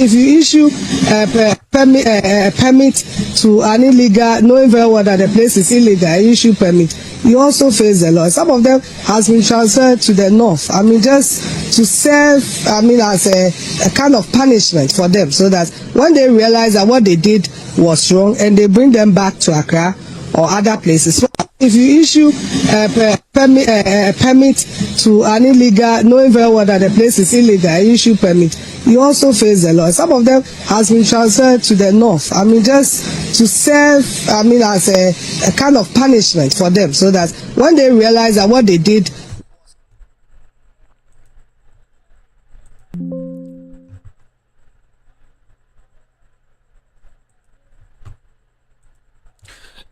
If you issue a permit to an illegal, knowing very well that the place is illegal, you issue permit, you also face the law. Some of them has been transferred to the north. I mean, just to serve, I mean, as a kind of punishment for them, so that when they realize that what they did was wrong, and they bring them back to Accra or other places. So if you issue a permit to an illegal, knowing very well that the place is illegal, you issue permit, you also face the law. Some of them has been transferred to the north. I mean, just to serve, I mean, as a kind of punishment for them, so that when they realize that what they did.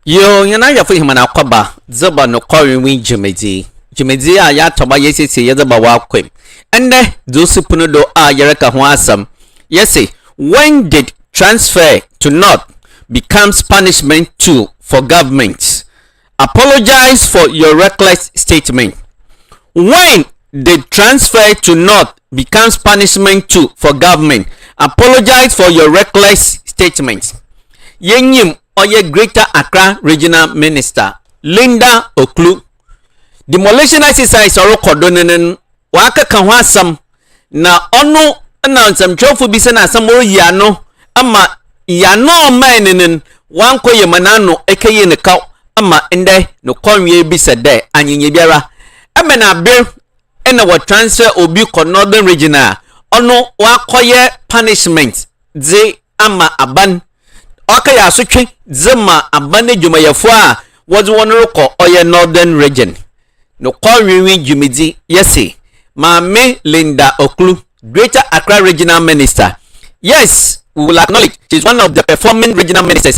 Yo, yana ya fi himana kwaba zaba no kwari jimedi a ya toba yesi ya zaba wa kwem ende dosi puno do a yareka ho asam yesi when did transfer to north becomes punishment too for government? Apologize for your reckless statement. When did transfer to north becomes punishment too for government? Apologize for your reckless statement. Yenyim Oye Greater Accra Regional Minister Linda Oklu demolition exercise oro kodonenen waka kan ho asam na ono na nsam twofo bi se na asam oro yano ama yano manenen wanko yemanano ekeye ne ka ama ende no konwe bi se de anyenye biara emena be ena wa transfer obi ko northern regional ono wakoye punishment ze ama aban okay ya sutwe zema abane dwumayefo a wodi wonro ko oye northern region no kwawinwi dwumedi yesi Mame Linda Oklu, Greater Accra Regional Minister. Yes, we will acknowledge she is one of the performing regional ministers.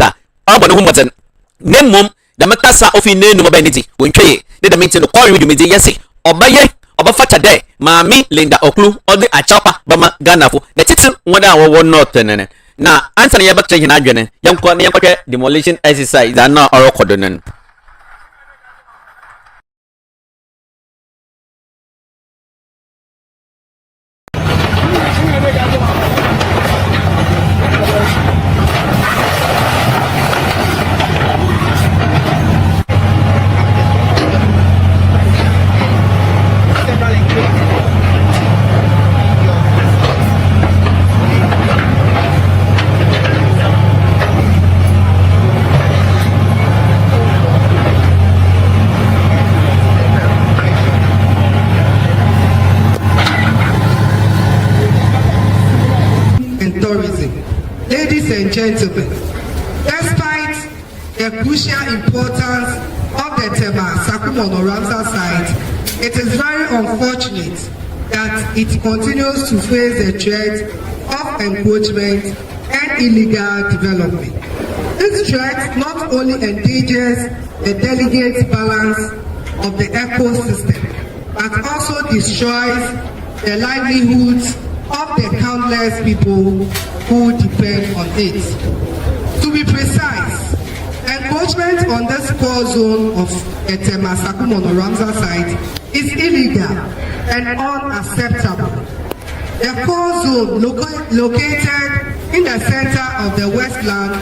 Nemum the makasa ofi ne no mobility wontwe de the meeting no kwawinwi dwumedi yesi obaye obafata de Mame Linda Oklu odi achapa bama Ghana fo the title wona wo north nene na answer ya bakche hina adwene yankwa ne yankwa demolition exercise that na oro kodonen. Ladies and gentlemen, despite the crucial importance of the Tema Sakumono Ramsar site, it is very unfortunate that it continues to face the threat of encroachment and illegal development. This threat not only endangers the delicate balance of the ecosystem, but also destroys the livelihoods of the countless people who depend on it. To be precise, encroachment on this core zone of the Tema Sakumono Ramsar site is illegal and unacceptable. The core zone located in the center of the Westland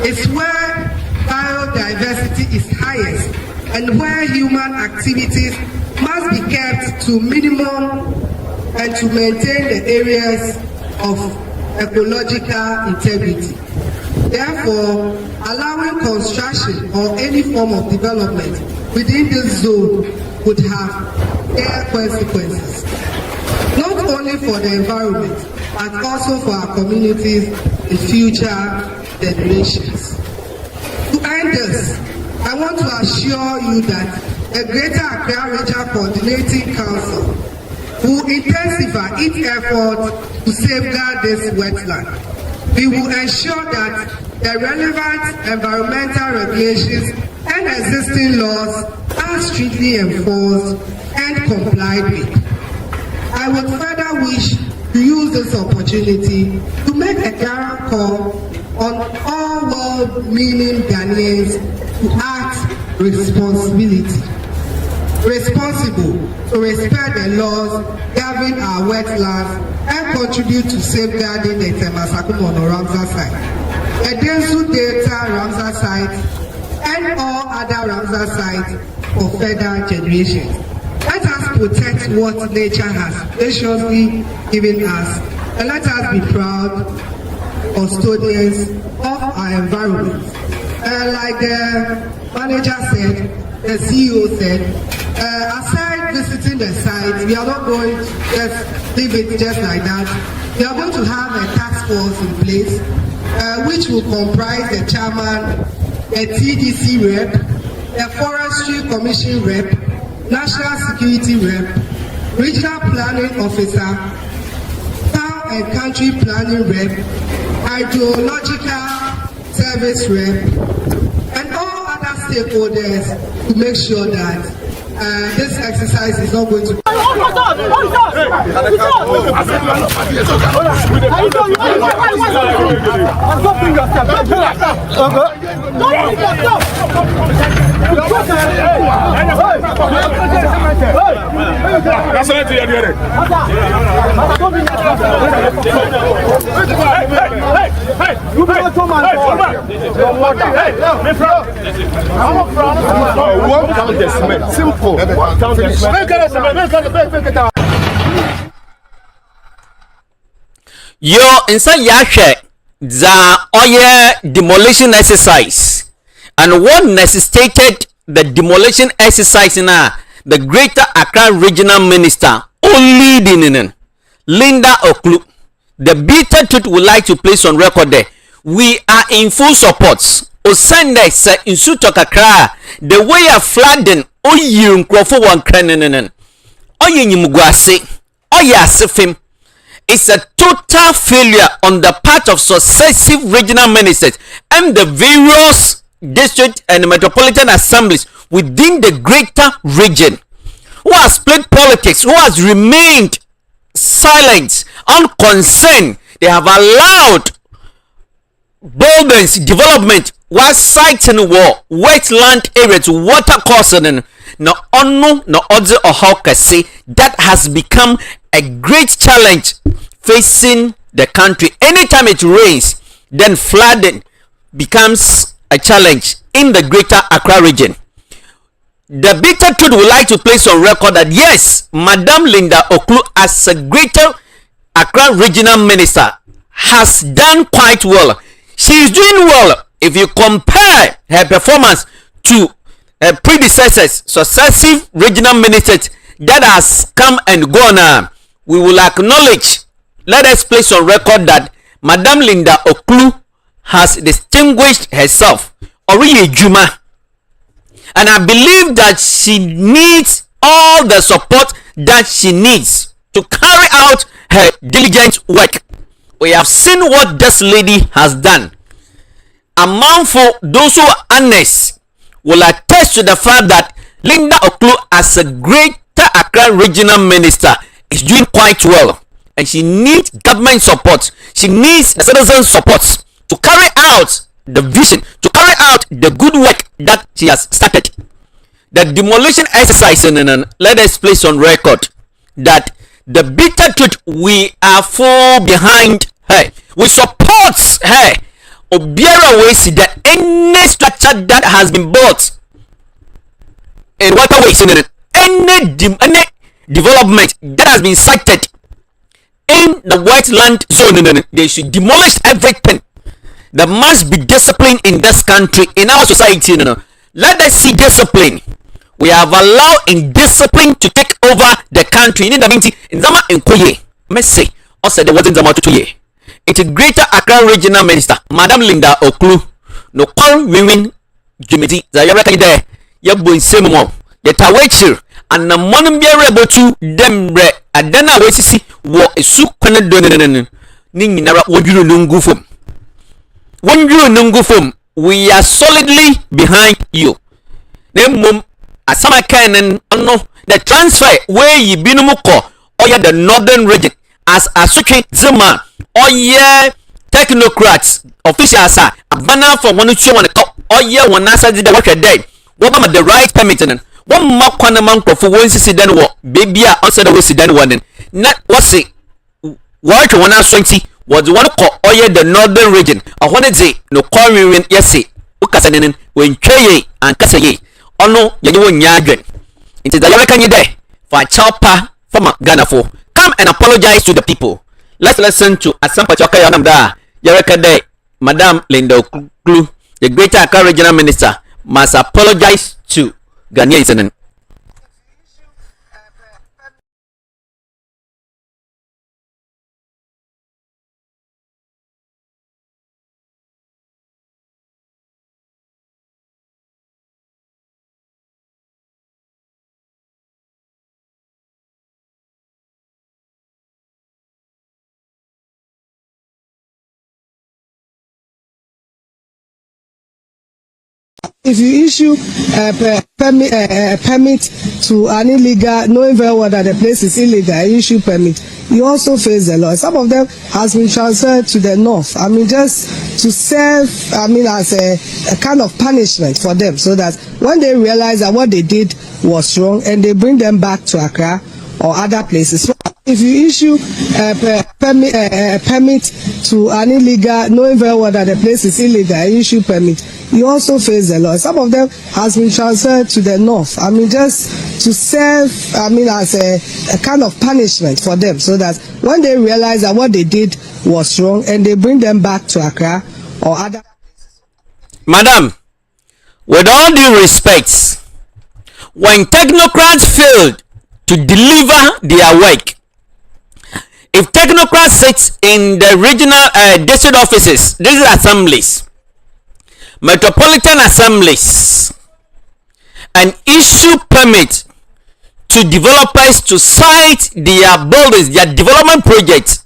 is where biodiversity is highest and where human activities must be kept to minimum and to maintain the areas of ecological integrity. Therefore, allowing construction or any form of development within this zone would have dire consequences, not only for the environment, but also for our communities and future generations. To end this, I want to assure you that the Greater Accra Regional Coordinating Council will intensify its efforts to safeguard this wetland. We will ensure that the relevant environmental regulations and existing laws are strictly enforced and complied with. I would further wish to use this opportunity to make a clear call on all well-meaning Ghanaians to act responsible to respect the laws governing our wetlands and can contribute to safeguarding the Tema Sakumono Ramsar site, the Densu Delta Ramsar site, and all other Ramsar sites for further generations. Let us protect what nature has graciously given us, and let us be proud custodians of our environment. Like the manager said, the CEO said, aside visiting the site, we are not going to just leave it just like that. We are going to have a task force in place, which will comprise the chairman, the TDC rep, the Forestry Commission rep, National Security rep, Regional Planning Officer, Town and Country Planning rep, Hydrological Service rep, and all other stakeholders to make sure that this exercise is not going to. Simple. Yo, inside Yashe, the oil demolition exercise, and what necessitated the demolition exercise in the Greater Accra Regional Minister, only Linda Oklu. The bitter truth would like to place on record there. We are in full support. Osande se insuto kakra the way of flooding oyi nkrofo wan kranenen oyi nyimguase oyi asefem. It's a total failure on the part of successive regional ministers and the various district and metropolitan assemblies within the greater region who has played politics, who has remained silent, unconcerned. They have allowed buildings development while citing war wetland areas water courses no ono no odze ohokasi that has become a great challenge facing the country. Anytime it rains, then flooding becomes a challenge in the greater Accra region. The bitter truth would like to place on record that yes, Madam Linda Oklu as a greater Accra regional minister has done quite well. She is doing well if you compare her performance to her predecessors, successive regional ministers that has come and gone. We will acknowledge, let us place on record that Madam Linda Oklu has distinguished herself. Oriye Juma. And I believe that she needs all the support that she needs to carry out her diligent work. We have seen what this lady has done. Among those who are honest will attest to the fact that Linda Oklu as a greater Accra regional minister is doing quite well. And she needs government support. She needs the citizen support to carry out the vision, to carry out the good work that she has started. The demolition exercise, let us place on record that the bitter truth, we are full behind her. We support her. Obiara we see that any structure that has been built in waterways, any development that has been sited in the wetland zone, they should demolish everything. There must be discipline in this country, in our society. Let us see discipline. We have allowed indiscipline to take over the country. In Zama and Koye, Messi, also there wasn't Zama to ye. It's a greater Accra regional minister, Madam Linda Oklu. No current women, Jimmy, Zayaraka there, Yabu Semo, the Tawachir, and the Monum be able to them bre, and then I see what is so connected. Ninginara, what you know, from. When you know, from, we are solidly behind you. Then, mum, as some can no the transfer where you be no more, or the northern region as a suki Zima, or yeah, technocrats, officials are a banner for one to one, or yeah, one answer did the work a day. What about the right permitting? One more corner monk for one sit then what baby answer the way sit then one. Not what's it What you wanna swenty was one call oye the northern region. I wanted to no calling yes ukasanin when trey and kasaye. Ono yayo nyadwen. It is the American you there for chopper from Ghana for. Come and apologize to the people. Let's listen to Asam Pachoka Yanamda. Yereka Day, Madam Linda Oklu, the Greater Accra Regional Minister, must apologize to Ghanaians. If you issue a permit to an illegal, knowing very well that the place is illegal, you issue permit, you also face the law. Some of them has been transferred to the north. I mean, just to serve, I mean, as a kind of punishment for them, so that when they realize that what they did was wrong, and they bring them back to Accra or other places. So if you issue a permit to an illegal, knowing very well that the place is illegal, you issue permit, you also face the law. Some of them has been transferred to the north. I mean, just to serve, I mean, as a kind of punishment for them, so that when they realize that what they did was wrong, and they bring them back to Accra or other. Madam, with all due respect, when technocrats failed to deliver their work, if technocrats sit in the regional district offices, these are assemblies, metropolitan assemblies, and issue permit to developers to site their buildings, their development projects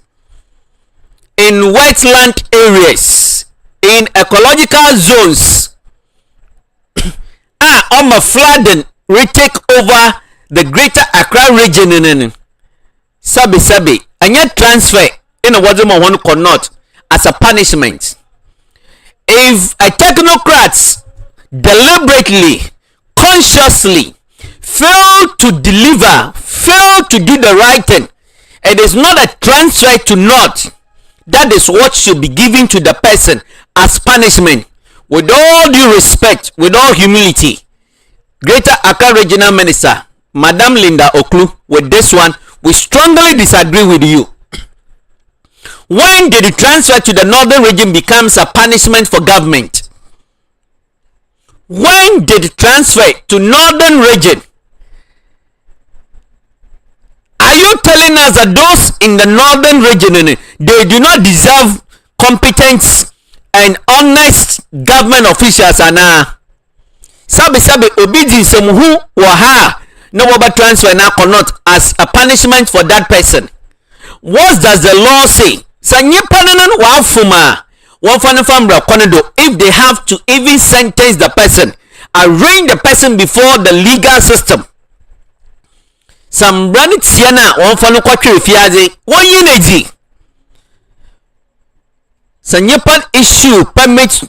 in wetland areas, in ecological zones, on a flooding retake over the Greater Accra region. Sabi, and yet transfer in a Wazuma one cannot as a punishment. If a technocrat deliberately, consciously fail to deliver, fail to do the right thing, it is not a transfer to not. That is what should be given to the person as punishment. With all due respect, with all humility, Greater Accra Regional Minister, Madam Linda Oklu, with this one, we strongly disagree with you. When did the transfer to the northern region becomes a punishment for government? When did the transfer to northern region? Are you telling us that those in the northern region, they do not deserve competent and honest government officials? Sabi obedience who waha no over transfer now cannot as a punishment for that person. What does the law say? If they have to even sentence the person, arraign the person before the legal system. Some brand siena one for no quatre fiaze 1 year. Sanyepan issue permit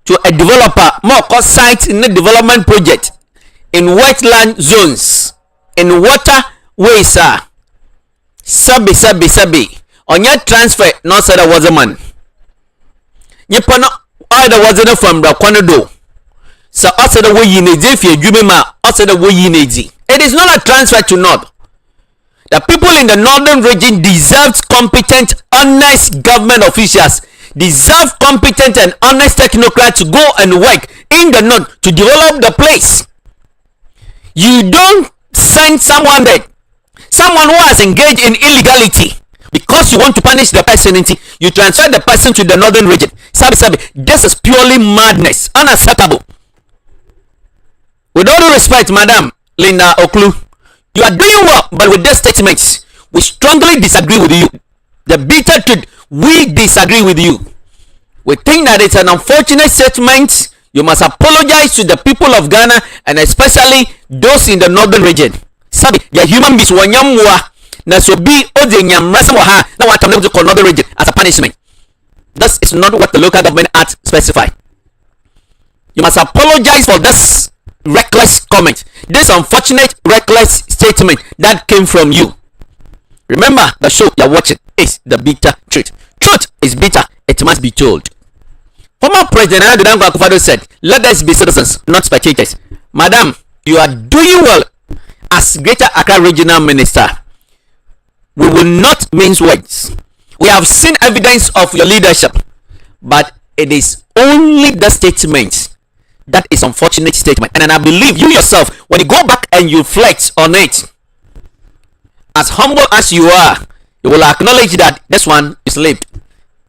to a developer more cost site in the development project in wetland zones, in waterways. Sabi. On your transfer, no said there was a man. You put either wasn't from Braquanado. So I said the way you need if you give me I said the way you need. It is not a transfer to north. The people in the northern region deserve competent, honest government officials, deserve competent and honest technocrats to go and work in the north to develop the place. You don't send someone there, someone who has engaged in illegality, because you want to punish the person, you transfer the person to the northern region. Sabi, this is purely madness, unacceptable. With all due respect, Madam Linda Oklu, you are doing well, but with these statements, we strongly disagree with you. The bitter truth, we disagree with you. We think that it's an unfortunate statement. You must apologize to the people of Ghana and especially those in the northern region. Sabi, the human beings wanyamwa na so be odi nyamrasa wa ha na wa kamle to northern region as a punishment. This is not what the local government act specify. You must apologize for this reckless comment, this unfortunate reckless statement that came from you. Remember, the show you're watching is the bitter truth. Truth is bitter, it must be told. Former President Nana Dango Akufo-Addo said, let us be citizens, not spectators. Madam, you are doing well as Greater Accra Regional Minister. We will not mince words. We have seen evidence of your leadership, but it is only the statement that is unfortunate statement. And I believe you yourself, when you go back and you reflect on it, as humble as you are, you will acknowledge that this one is lived.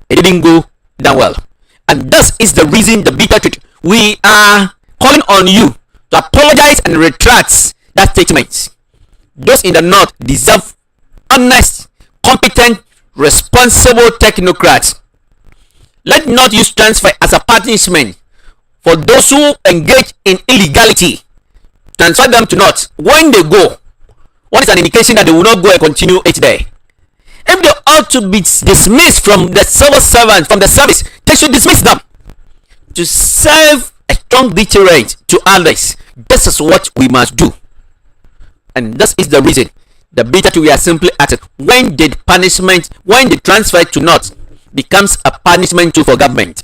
It didn't go down well. And this is the reason, the bitter truth. We are calling on you to apologize and retract that statement. Those in the north deserve honest, competent, responsible technocrats. Let not use transfer as a punishment for those who engage in illegality. Transfer them to north. When they go, what is an indication that they will not go and continue it there? If they ought to be dismissed from the civil servant, from the service, they should dismiss them to serve a strong deterrent to others. This is what we must do. And this is the reason the bitter truth we are simply asking, when did punishment, when the transfer to north becomes a punishment tool for government?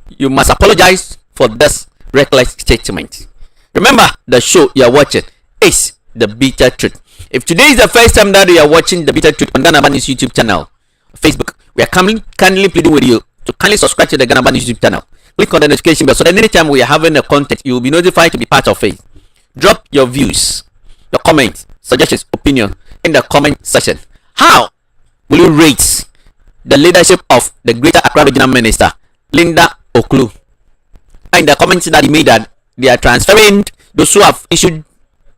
You must apologize for this reckless statement. Remember, the show you are watching is the bitter truth. If today is the first time that you are watching the bitter truth on Ghana Urban News YouTube channel, Facebook, we are kindly pleading with you to kindly subscribe to the Ghana Urban News YouTube channel. Click on the notification bell so that anytime we are having a content, you will be notified to be part of it. Drop your views, your comments, suggestions, opinion in the comment section. How will you rate the leadership of the Greater Accra Regional Minister, Linda Oklu? And the comments that he made that they are transferring those who have issued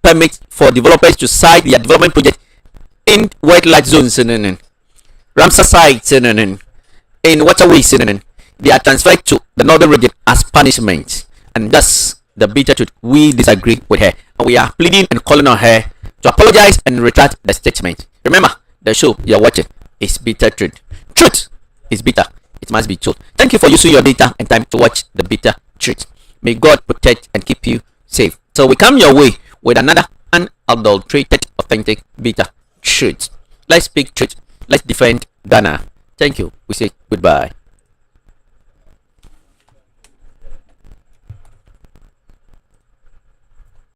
permits for developers to site their development project in wetland zones, Ramsar sites, in waterways, they are transferred to the northern region as punishment. And thus, the bitter truth, we disagree with her. And we are pleading and calling on her to apologize and retract the statement. Remember, the show you are watching is bitter truth. Truth is bitter. It must be told. Thank you for using your data and time to watch the bitter truth. May God protect and keep you safe. So we come your way with another unadulterated, authentic, bitter truth. Let's speak truth. Let's defend Ghana. Thank you. We say goodbye.